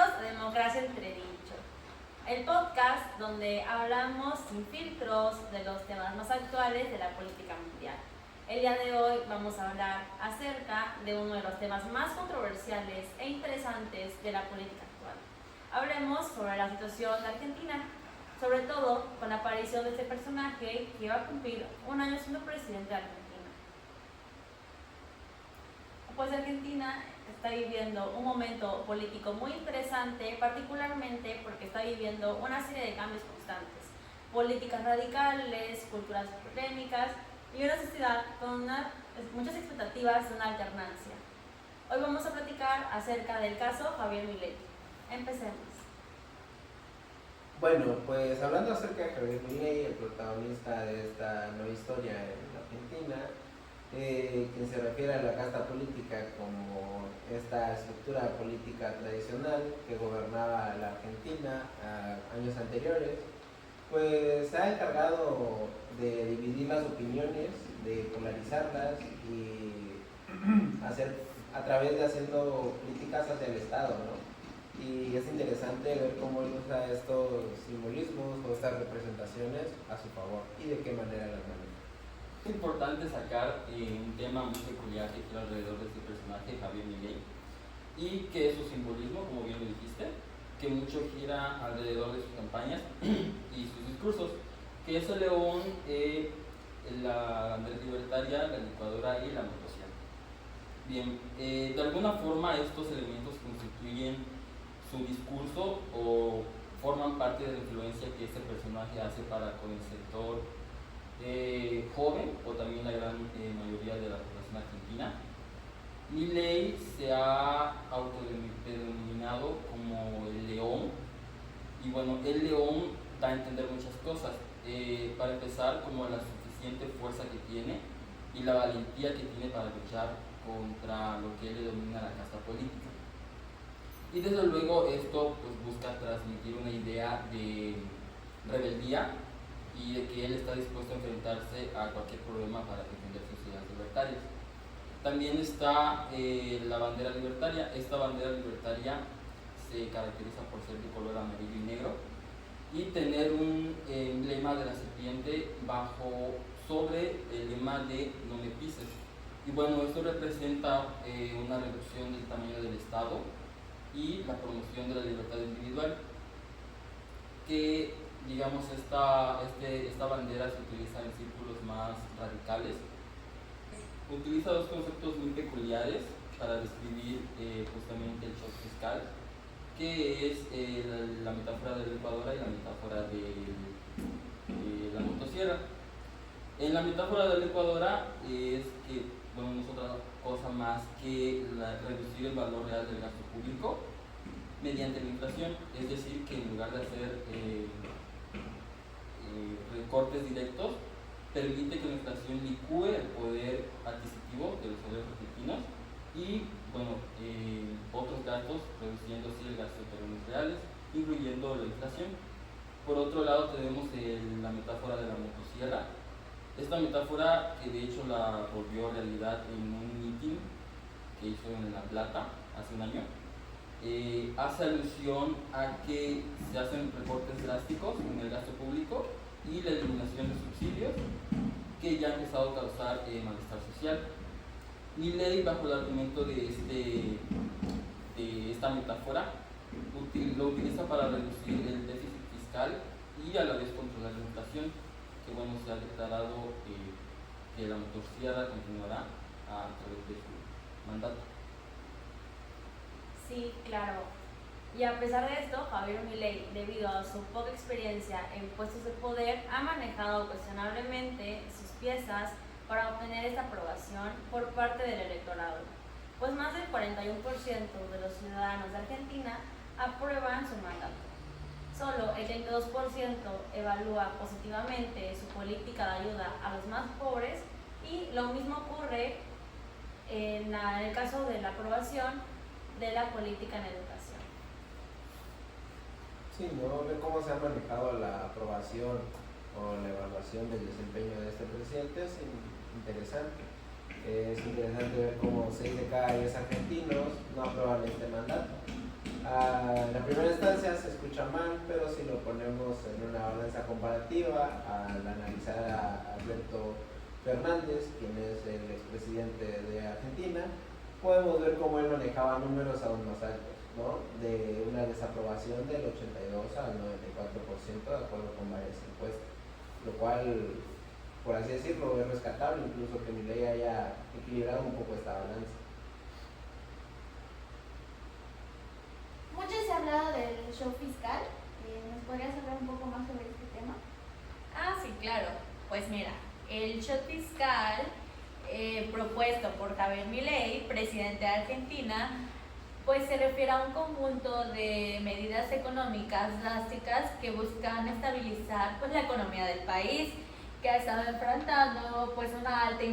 a Democracia Entredicho, el podcast donde hablamos sin filtros de los temas más actuales de la política mundial. El día de hoy vamos a hablar acerca de uno de los temas más controversiales e interesantes de la política actual. Hablemos sobre la situación de Argentina, sobre todo con la aparición de este personaje que va a cumplir un año siendo presidente de Argentina. Pues Argentina está viviendo un momento político muy interesante, particularmente porque está viviendo una serie de cambios constantes, políticas radicales, culturas polémicas y una sociedad con muchas expectativas de una alternancia. Hoy vamos a platicar acerca del caso Javier Milei. Empecemos. Bueno, pues hablando acerca de Javier Milei, el protagonista de esta nueva historia en Argentina, quien se refiere a la casta política como esta estructura política tradicional que gobernaba la Argentina a años anteriores, pues se ha encargado de dividir las opiniones, de polarizarlas y hacer a través de haciendo críticas hacia el Estado, ¿no? Y es interesante ver cómo él usa estos simbolismos o estas representaciones a su favor y de qué manera las maneja. Es importante sacar un tema muy peculiar que gira alrededor de este personaje, Javier Milei, y que es su simbolismo, como bien lo dijiste, que mucho gira alrededor de sus campañas y sus discursos, que es el león, la bandera libertaria, la licuadora y la motosierra. Bien, de alguna forma estos elementos constituyen su discurso o forman parte de la influencia que este personaje hace para con el sector joven o también la gran mayoría de la población argentina. Milei se ha autodenominado como el león y bueno, el león da a entender muchas cosas. Para empezar, como la suficiente fuerza que tiene y la valentía que tiene para luchar contra lo que él denomina la casta política. Y desde luego esto pues busca transmitir una idea de rebeldía y de que él está dispuesto a enfrentarse a cualquier problema para defender sus ideas libertarias. También está la bandera libertaria. Esta bandera libertaria se caracteriza por ser de color amarillo y negro y tener un emblema de la serpiente sobre el lema de no me pises. Y bueno, esto representa una reducción del tamaño del Estado y la promoción de la libertad individual, que digamos esta bandera se utiliza en círculos más radicales. Utiliza dos conceptos muy peculiares para describir justamente el shock fiscal, que es la metáfora de la licuadora y la metáfora de la motosierra. En la metáfora de la licuadora es que bueno, no es otra cosa más que reducir el valor real del gasto público mediante la inflación, es decir, que en lugar de hacer recortes directos, permite que la inflación licúe el poder adquisitivo de los salarios argentinos y, bueno, otros gastos, reduciendo así el gasto de términos reales, incluyendo la inflación. Por otro lado tenemos la metáfora de la motosierra. Esta metáfora, que de hecho la volvió realidad en un meeting que hizo en La Plata hace un año, hace alusión a que se hacen recortes drásticos en el gasto público y la eliminación de subsidios que ya ha empezado a causar malestar social. Milei, bajo el argumento de esta metáfora, lo utiliza para reducir el déficit fiscal y a la vez controlar la inflación, que bueno, se ha declarado que la motosierra continuará a través de su mandato. Sí, claro. Y a pesar de esto, Javier Milei, debido a su poca experiencia en puestos de poder, ha manejado cuestionablemente sus piezas para obtener esta aprobación por parte del electorado, pues más del 41% de los ciudadanos de Argentina aprueban su mandato. Solo el 32% evalúa positivamente su política de ayuda a los más pobres y lo mismo ocurre en el caso de la aprobación de la política en educación. Sí, ¿no? Ver cómo se ha manejado la aprobación o la evaluación del desempeño de este presidente es interesante. Es interesante ver cómo 6 de cada 10 argentinos no aprueban este mandato. La la primera instancia se escucha mal, pero si lo ponemos en una balanza comparativa, al analizar a Alberto Fernández, quien es el expresidente de Argentina, podemos ver cómo él manejaba números aún más altos, ¿no? De una desaprobación del 82 al 94% de acuerdo con varias encuestas, lo cual, por así decirlo, es rescatable, incluso que Milei haya equilibrado un poco esta balanza. Mucho se ha hablado del show fiscal. ¿Nos podrías hablar un poco más sobre este tema? Ah, sí, claro. Pues mira, el shock fiscal propuesto por Javier Milei, presidente de Argentina, pues se refiere a un conjunto de medidas económicas drásticas que buscan estabilizar pues la economía del país, que ha estado enfrentando pues una alta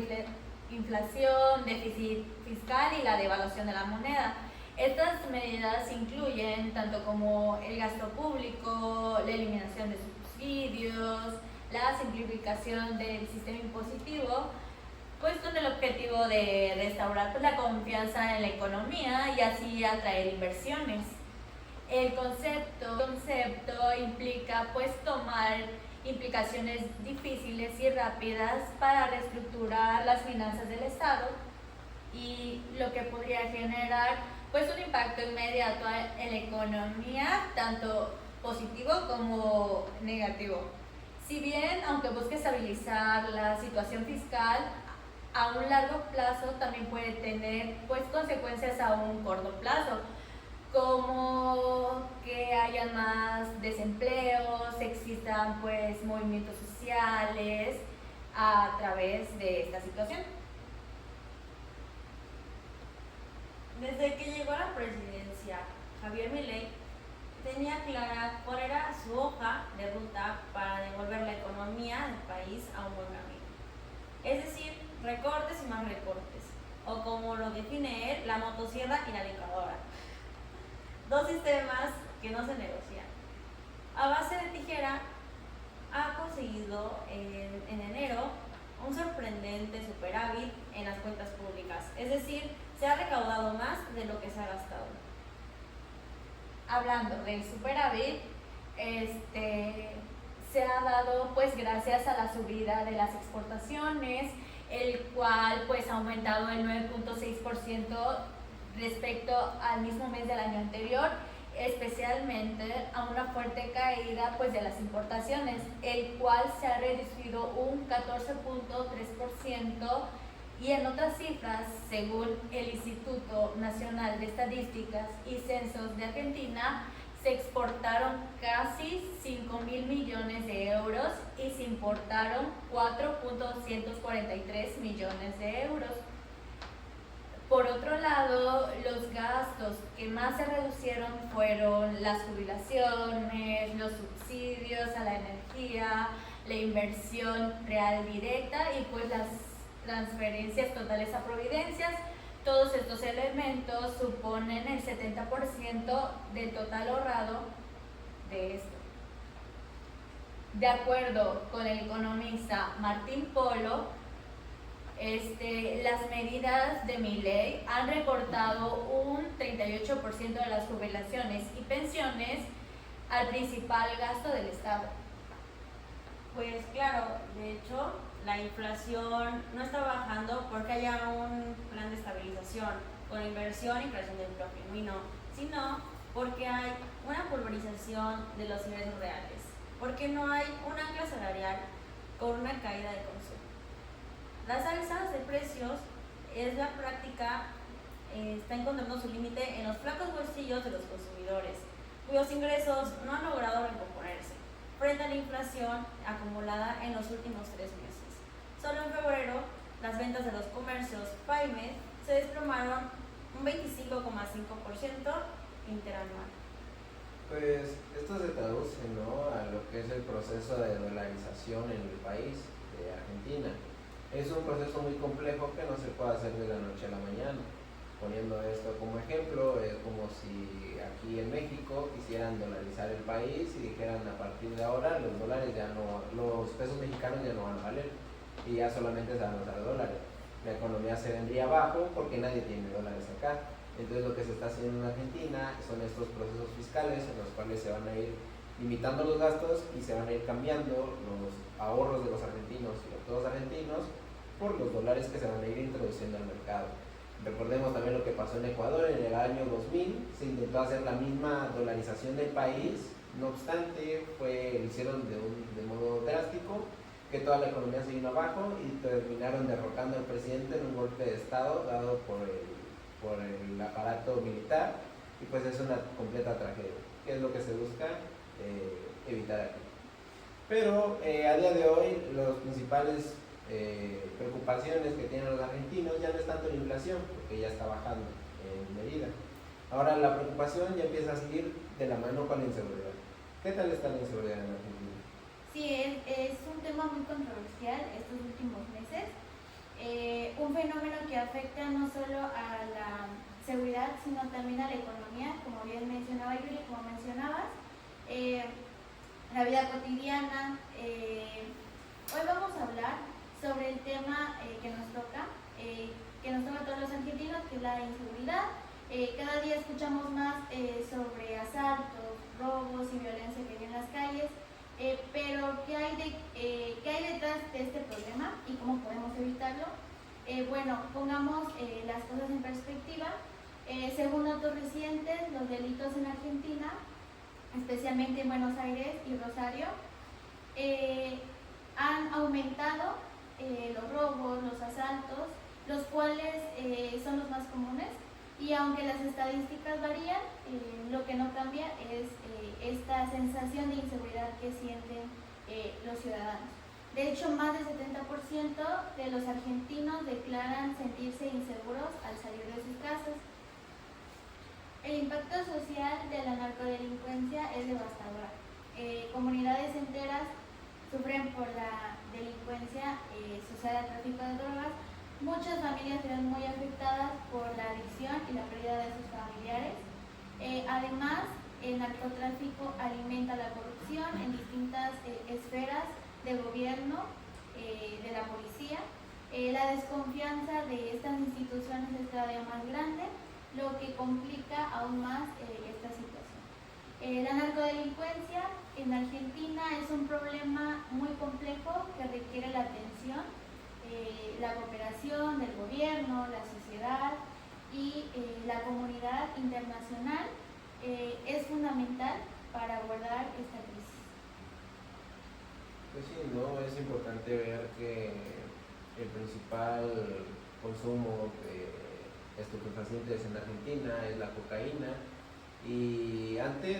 inflación, déficit fiscal y la devaluación de la moneda. Estas medidas incluyen tanto como el gasto público, la eliminación de subsidios, la simplificación del sistema impositivo, pues con el objetivo de restaurar pues, la confianza en la economía y así atraer inversiones. El concepto implica pues tomar implicaciones difíciles y rápidas para reestructurar las finanzas del Estado y lo que podría generar pues un impacto inmediato en la economía, tanto positivo como negativo. Si bien, aunque busque estabilizar la situación fiscal, a un largo plazo también puede tener pues consecuencias a un corto plazo, como que haya más desempleos, existan pues movimientos sociales a través de esta situación. Desde que llegó a la presidencia, Javier Milei tenía clara cuál era su hoja de ruta para devolver la economía del país a un buen camino. Es decir, recortes y más recortes, o como lo define él, la motosierra y la licuadora. Dos sistemas que no se negocian. A base de tijera, ha conseguido en enero un sorprendente superávit en las cuentas públicas, es decir, se ha recaudado más de lo que se ha gastado. Hablando del superávit, se ha dado pues gracias a la subida de las exportaciones, el cual pues ha aumentado el 9.6% respecto al mismo mes del año anterior, especialmente a una fuerte caída pues de las importaciones, el cual se ha reducido un 14.3%. Y en otras cifras, según el Instituto Nacional de Estadísticas y Censos de Argentina, se exportaron casi 5.000 millones de euros y se importaron 4.243 millones de euros. Por otro lado, los gastos que más se reducieron fueron las jubilaciones, los subsidios a la energía, la inversión real directa y pues las transferencias totales a providencias. Todos estos elementos suponen el 70% del total ahorrado de esto. De acuerdo con el economista Martín Polo, las medidas de Milei han recortado un 38% de las jubilaciones y pensiones al principal gasto del Estado. Pues claro, de hecho, la inflación no está bajando porque haya un plan de estabilización con inversión y creación de empleo genuino, sino porque hay una pulverización de los ingresos reales, porque no hay un ancla salarial con una caída de consumo. Las alzas de precios es la práctica, está encontrando su límite en los flacos bolsillos de los consumidores, cuyos ingresos no han logrado recomponerse frente a la inflación acumulada en los últimos 3 meses. Solo en febrero, las ventas de los comercios pymes se desplomaron un 25,5% interanual. Pues esto se traduce, ¿no?, a lo que es el proceso de dolarización en el país de Argentina. Es un proceso muy complejo que no se puede hacer de la noche a la mañana. Poniendo esto como ejemplo, es como si aquí en México quisieran dolarizar el país y dijeran a partir de ahora los pesos mexicanos ya no van a valer y ya solamente se van a usar dólares. La economía se vendría abajo porque nadie tiene dólares acá. Entonces lo que se está haciendo en Argentina son estos procesos fiscales en los cuales se van a ir limitando los gastos y se van a ir cambiando los ahorros de los argentinos y de todos los argentinos por los dólares que se van a ir introduciendo al mercado. Recordemos también lo que pasó en Ecuador en el año 2000, se intentó hacer la misma dolarización del país, no obstante lo hicieron de modo drástico, que toda la economía se vino abajo y terminaron derrocando al presidente en un golpe de estado dado por el aparato militar, y pues es una completa tragedia, que es lo que se busca evitar aquí. Pero a día de hoy las principales preocupaciones que tienen los argentinos ya no es tanto la inflación, porque ya está bajando en medida. Ahora la preocupación ya empieza a seguir de la mano con la inseguridad. ¿Qué tal está la inseguridad en Argentina? Sí, es un tema muy controversial estos últimos meses. Un fenómeno que afecta no solo a la seguridad, sino también a la economía, como bien mencionaba Yuri, como mencionabas, la vida cotidiana. Hoy vamos a hablar sobre el tema que nos toca a todos los argentinos, que es la inseguridad. Cada día escuchamos más sobre asaltos, robos y violencia que hay en las calles. Pero ¿qué hay detrás de este problema y cómo podemos evitarlo? Bueno, pongamos las cosas en perspectiva. Según datos recientes, los delitos en Argentina, especialmente en Buenos Aires y Rosario, han aumentado los robos, los asaltos, los cuales son los más comunes. Y aunque las estadísticas varían, lo que no cambia es esta sensación de inseguridad que sienten los ciudadanos. De hecho, más del 70% de los argentinos declaran sentirse inseguros al salir de sus casas. El impacto social de la narcodelincuencia es devastador. Comunidades enteras sufren por la delincuencia asociada al tráfico de drogas. Muchas familias se ven muy afectadas por la adicción y la pérdida de sus familiares. Además, el narcotráfico alimenta la corrupción en distintas esferas del gobierno, de la policía. La desconfianza de estas instituciones es cada día más grande, lo que complica aún más esta situación. La narcodelincuencia en Argentina es un problema muy complejo que requiere la atención, la cooperación del gobierno, la sociedad y la comunidad internacional. Es fundamental para abordar esta crisis. Pues sí, ¿no? Es importante ver que el principal consumo de estupefacientes en Argentina es la cocaína, y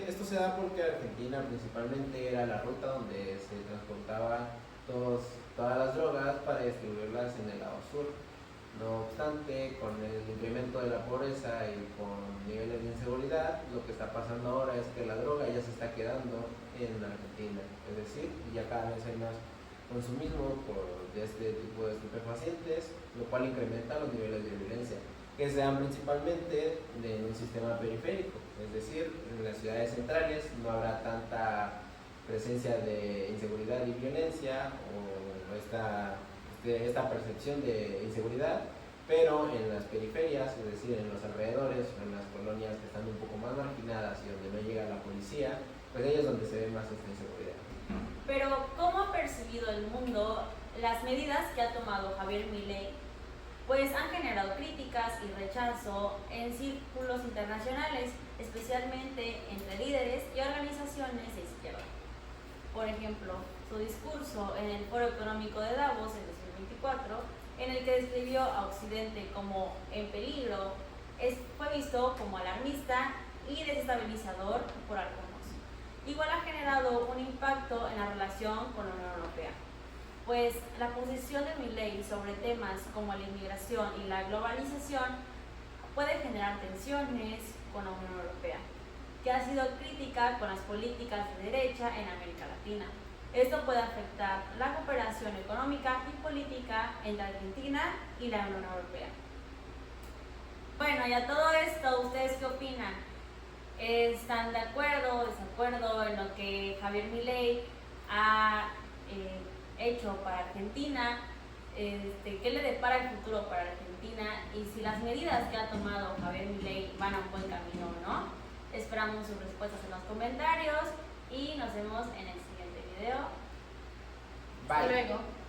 esto se da porque Argentina principalmente era la ruta donde se transportaba todas las drogas para distribuirlas en el lado sur. No obstante, con el incremento de la pobreza y con niveles de inseguridad, lo que está pasando ahora es que la droga ya se está quedando en Argentina, es decir, ya cada vez hay más consumismo de este tipo de estupefacientes, lo cual incrementa los niveles de violencia, que se dan principalmente en un sistema periférico, es decir, en las ciudades centrales no habrá tanta presencia de inseguridad y violencia o esta percepción de inseguridad, pero en las periferias, es decir, en los alrededores, en las colonias que están un poco más marginadas y donde no llega la policía, pues ahí es donde se ve más esta inseguridad. Pero, ¿cómo ha percibido el mundo las medidas que ha tomado Javier Milei? Pues han generado críticas y rechazo en círculos internacionales, especialmente entre líderes y organizaciones de izquierda. Por ejemplo, su discurso en el Foro Económico de Davos en 2024, en el que describió a Occidente como en peligro, fue visto como alarmista y desestabilizador por algunos. Igual ha generado un impacto en la relación con la Unión Europea, pues la posición de Milei sobre temas como la inmigración y la globalización puede generar tensiones con la Unión Europea, que ha sido crítica con las políticas de derecha en América Latina. Esto puede afectar la cooperación económica y política entre Argentina y la Unión Europea. Bueno, y a todo esto, ¿ustedes qué opinan? ¿Están de acuerdo o desacuerdo en lo que Javier Milei ha hecho para Argentina? qué le depara el futuro para Argentina y si las medidas que ha tomado Javier Milei van a un buen camino o no. Esperamos sus respuestas en los comentarios y nos vemos en el siguiente video. Bye. Hasta luego.